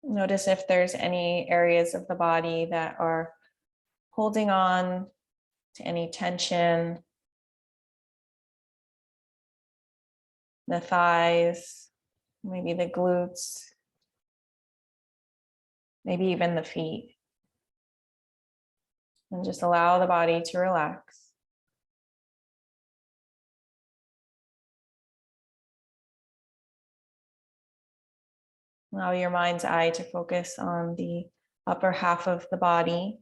Notice if there's any areas of the body that are holding on to any tension. The thighs, maybe the glutes, maybe even the feet. And just allow the body to relax. Allow your mind's eye to focus on the upper half of the body.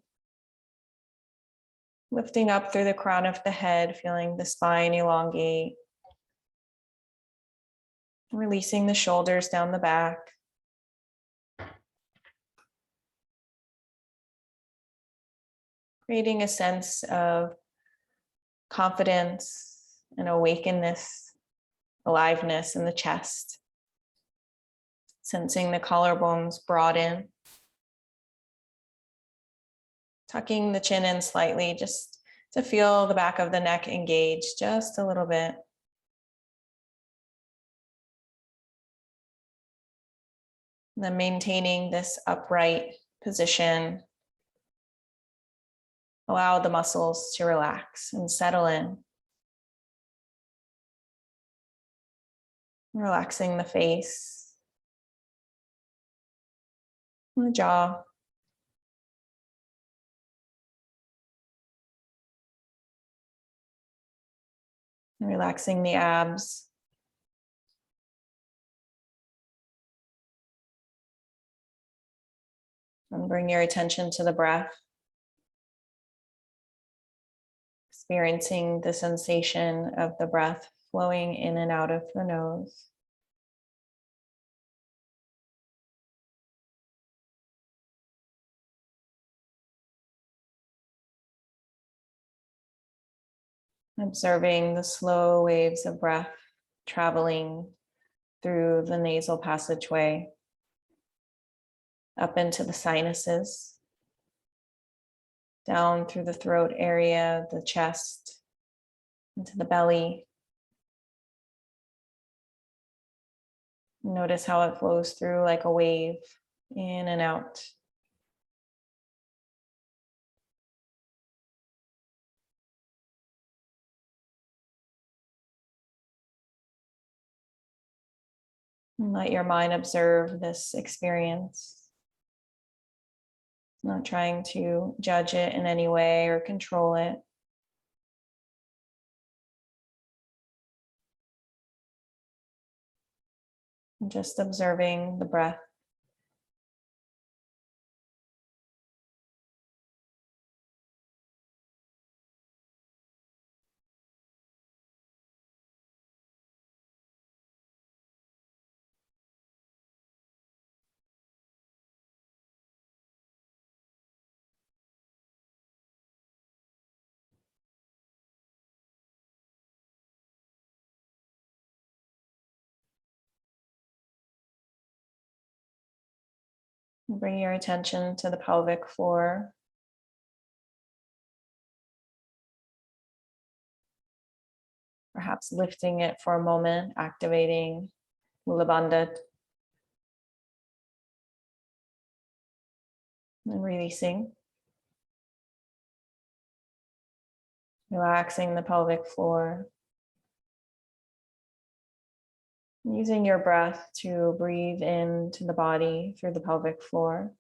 Lifting up through the crown of the head, feeling the spine elongate. Releasing the shoulders down the back. Creating a sense of confidence and awakeness, aliveness in the chest. Sensing the collarbones broaden. Tucking the chin in slightly just to feel the back of the neck engage just a little bit. And then maintaining this upright position. Allow the muscles to relax and settle in. Relaxing the face, the jaw. Relaxing the abs. And bring your attention to the breath. Experiencing the sensation of the breath flowing in and out of the nose. Observing the slow waves of breath traveling through the nasal passageway, up into the sinuses, down through the throat area, the chest, into the belly. Notice how it flows through like a wave, in and out. And let your mind observe this experience. Not trying to judge it in any way or control it. And just observing the breath. Bring your attention to the pelvic floor. Perhaps lifting it for a moment, activating Mula Bandha. And releasing. Relaxing the pelvic floor. Using your breath to breathe into the body through the pelvic floor.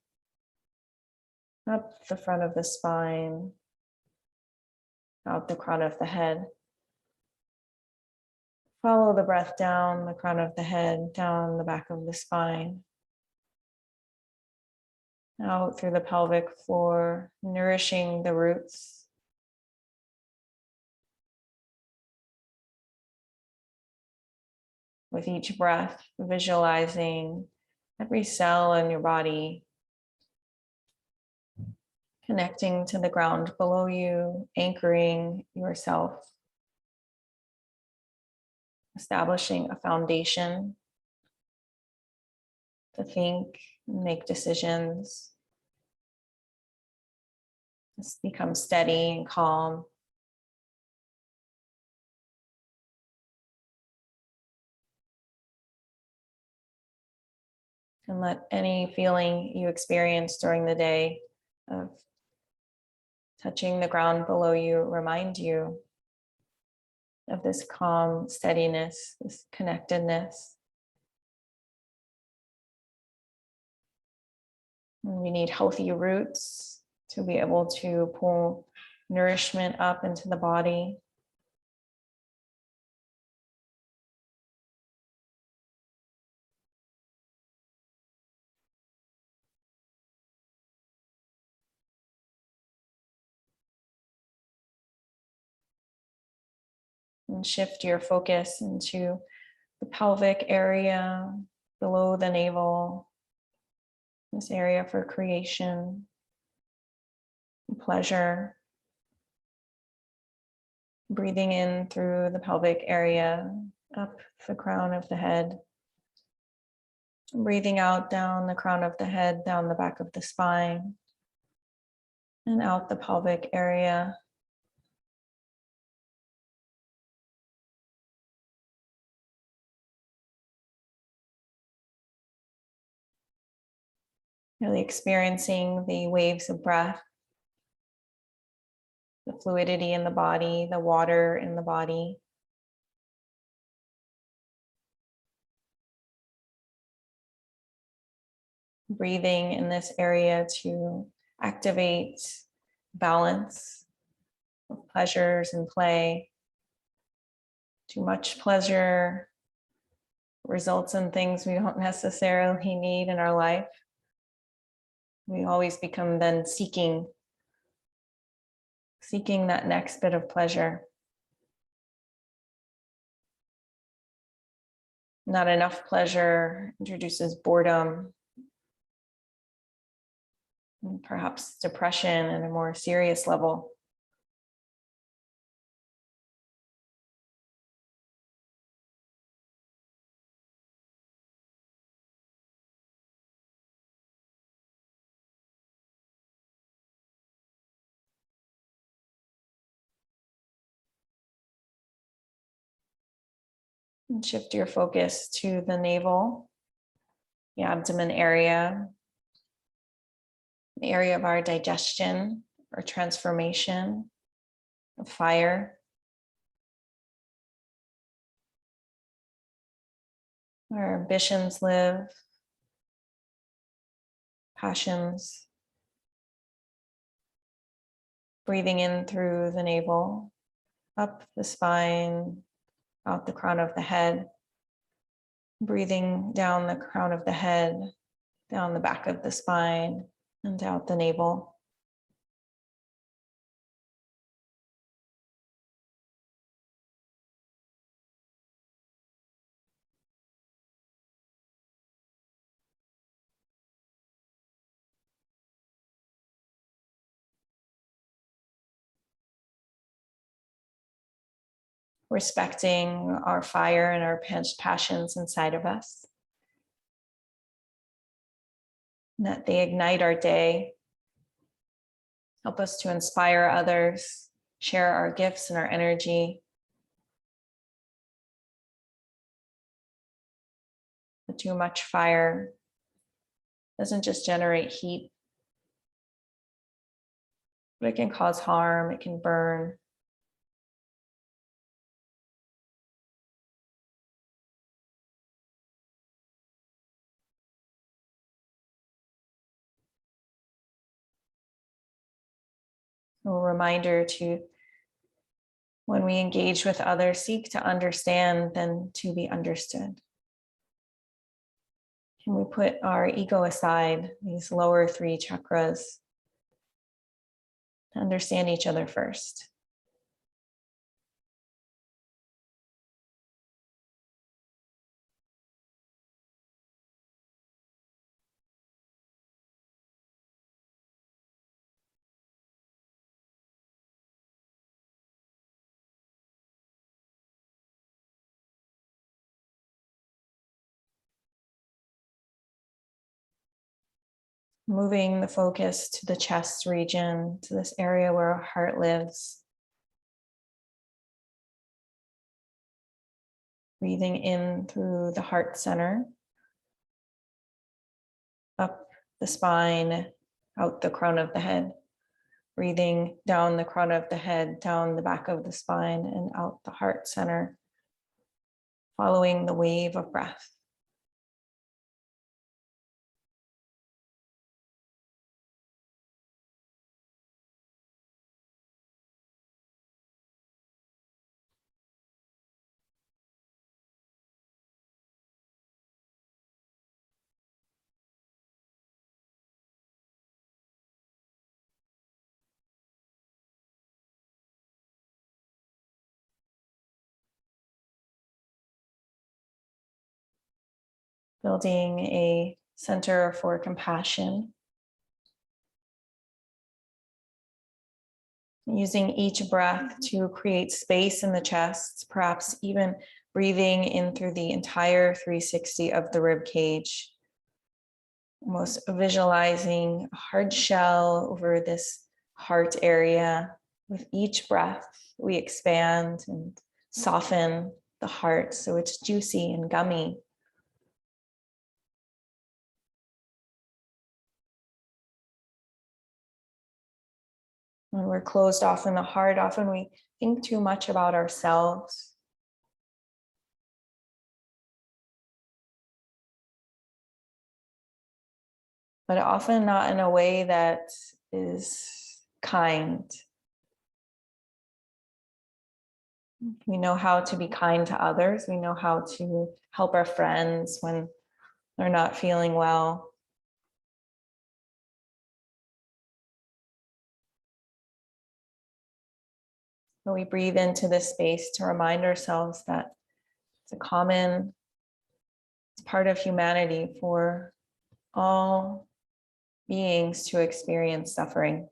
Up the front of the spine. Out the crown of the head. Follow the breath down the crown of the head, down the back of the spine. Out through the pelvic floor, nourishing the roots. With each breath, visualizing every cell in your body connecting to the ground below you, anchoring yourself, establishing a foundation to think, make decisions, just become steady and calm. And let any feeling you experience during the day of touching the ground below you remind you of this calm steadiness, this connectedness. And we need healthy roots to be able to pull nourishment up into the body. And shift your focus into the pelvic area below the navel, this area for creation, pleasure. Breathing in through the pelvic area, up the crown of the head. Breathing out down the crown of the head, down the back of the spine, and out the pelvic area. Really experiencing the waves of breath, the fluidity in the body, the water in the body. Breathing in this area to activate balance of pleasures and play. Too much pleasure results in things we don't necessarily need in our life. We always become then seeking that next bit of pleasure. Not enough pleasure introduces boredom, and perhaps depression at a more serious level. And shift your focus to the navel, the abdomen area, the area of our digestion or transformation, of fire. Where our ambitions live, passions. Breathing in through the navel, up the spine, out the crown of the head. Breathing down the crown of the head, down the back of the spine, and out the navel. Respecting our fire and our passions inside of us. And that they ignite our day, help us to inspire others, share our gifts and our energy. But too much fire doesn't just generate heat, but it can cause harm, it can burn. A reminder to, when we engage with others, seek to understand than to be understood. Can we put our ego aside, these lower three chakras, to understand each other first? Moving the focus to the chest region, to this area where our heart lives. Breathing in through the heart center. up the spine, out the crown of the head. Breathing down the crown of the head, down the back of the spine, and out the heart center, following the wave of breath. Building a center for compassion. Using each breath to create space in the chest, perhaps even breathing in through the entire 360 of the rib cage. Almost visualizing a hard shell over this heart area. With each breath, we expand and soften the heart so it's juicy and gummy. When we're closed off in the heart, often we think too much about ourselves. But often not in a way that is kind. We know how to be kind to others. We know how to help our friends when they're not feeling well. So we breathe into this space to remind ourselves that it's part of humanity for all beings to experience suffering.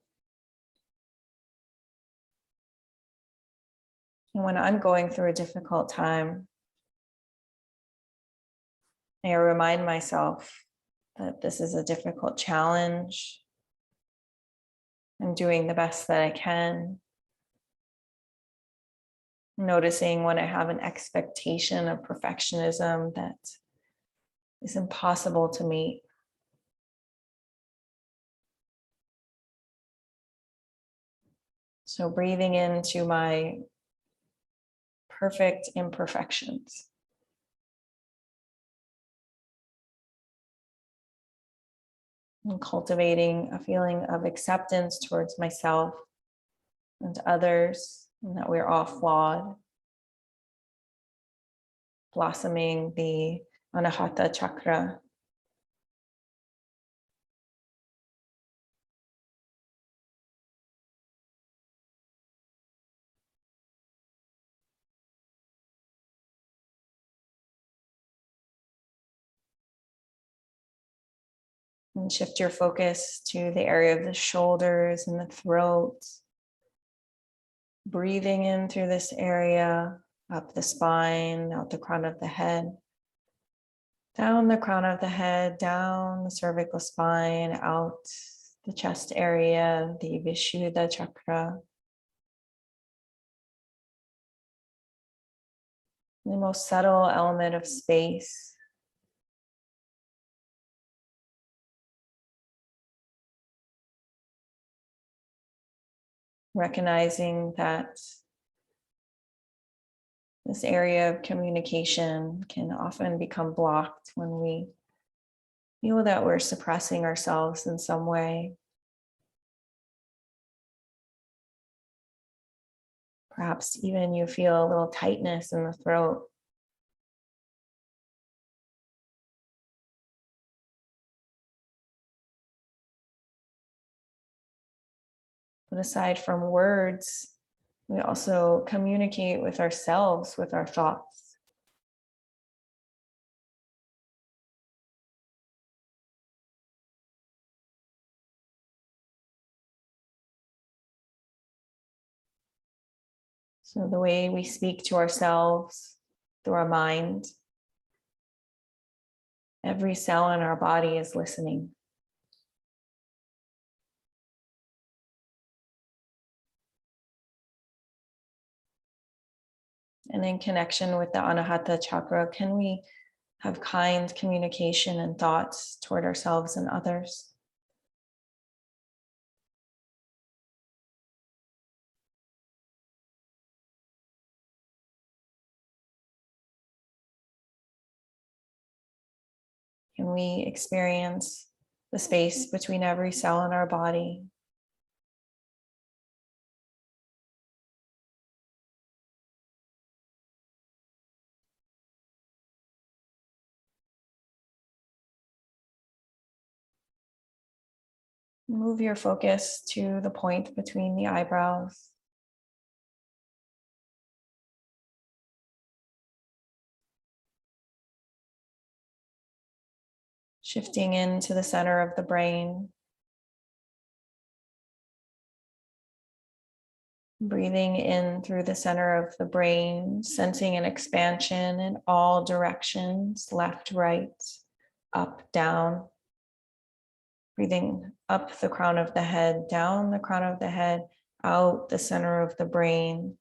And when I'm going through a difficult time, I remind myself that this is a difficult challenge. I'm doing the best that I can. Noticing when I have an expectation of perfectionism that is impossible to meet. So breathing into my perfect imperfections. And cultivating a feeling of acceptance towards myself and others, and that we're all flawed. Blossoming the Anahata Chakra. And shift your focus to the area of the shoulders and the throat. Breathing in through this area, up the spine, out the crown of the head. Down the crown of the head, down the cervical spine, out the chest area, the Vishuddha Chakra. The most subtle element of space. Recognizing that this area of communication can often become blocked when we feel that we're suppressing ourselves in some way. Perhaps even you feel a little tightness in the throat. But aside from words, we also communicate with ourselves, with our thoughts. So the way we speak to ourselves through our mind, every cell in our body is listening. And in connection with the Anahata Chakra, can we have kind communication and thoughts toward ourselves and others. Can we experience the space between every cell in our body? Move your focus to the point between the eyebrows. Shifting into the center of the brain. Breathing in through the center of the brain, sensing an expansion in all directions, left, right, up, down. Breathing up the crown of the head, down the crown of the head, out the center of the brain.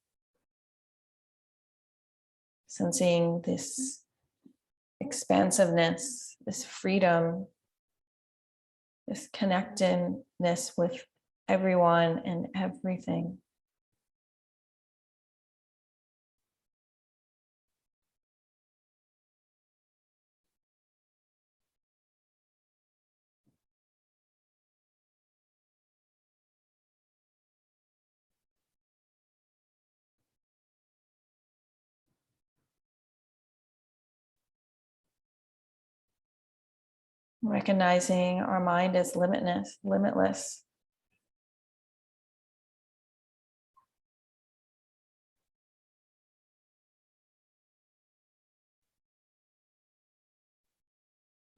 Sensing this expansiveness, this freedom, this connectedness with everyone and everything. Recognizing our mind is limitless.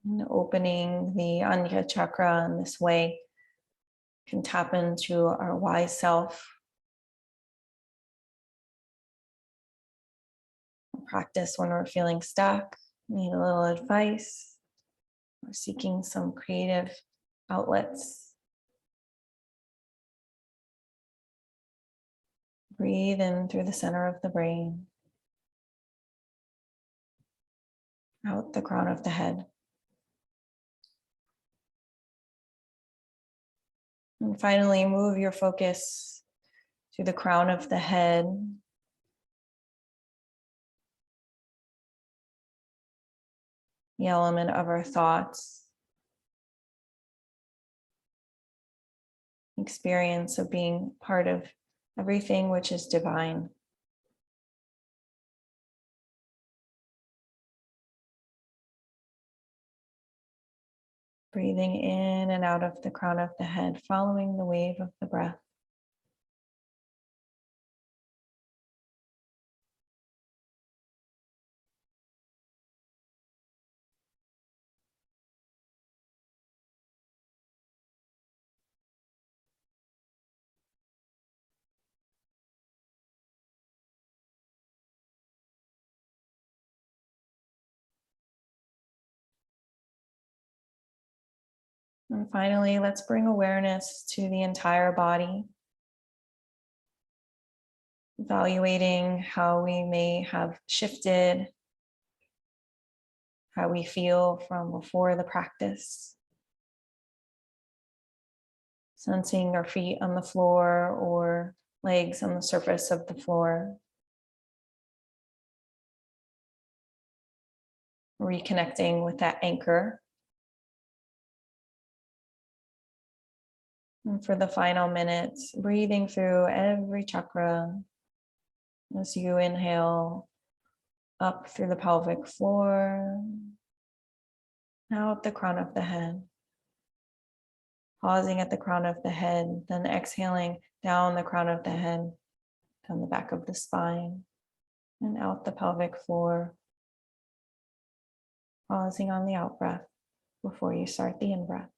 And opening the Anya chakra in this way can tap into our wise self. Practice when we're feeling stuck, need a little advice, or seeking some creative outlets. Breathe in through the center of the brain, out the crown of the head. And finally, move your focus to the crown of the head. The element of our thoughts. Experience of being part of everything which is divine. Breathing in and out of the crown of the head, following the wave of the breath. And finally, let's bring awareness to the entire body. Evaluating how we may have shifted, how we feel from before the practice. Sensing our feet on the floor or legs on the surface of the floor. Reconnecting with that anchor. And for the final minutes, breathing through every chakra as you inhale up through the pelvic floor, out the crown of the head. Pausing at the crown of the head, then exhaling down the crown of the head, down the back of the spine, and out the pelvic floor. Pausing on the out breath before you start the in breath.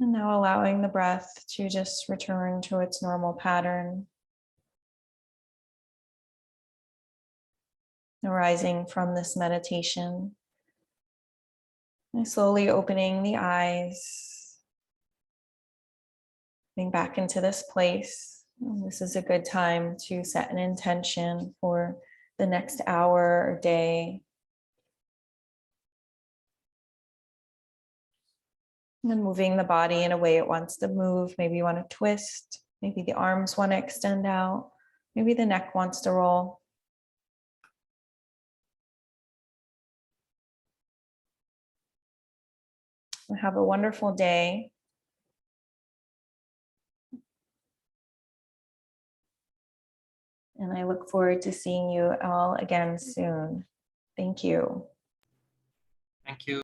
And now allowing the breath to just return to its normal pattern. arising from this meditation. And slowly opening the eyes, getting back into this place. And this is a good time to set an intention for the next hour or day. And then moving the body in a way it wants to move. Maybe you want to twist. Maybe the arms want to extend out. Maybe the neck wants to roll. Have a wonderful day. And I look forward to seeing you all again soon. Thank you. Thank you.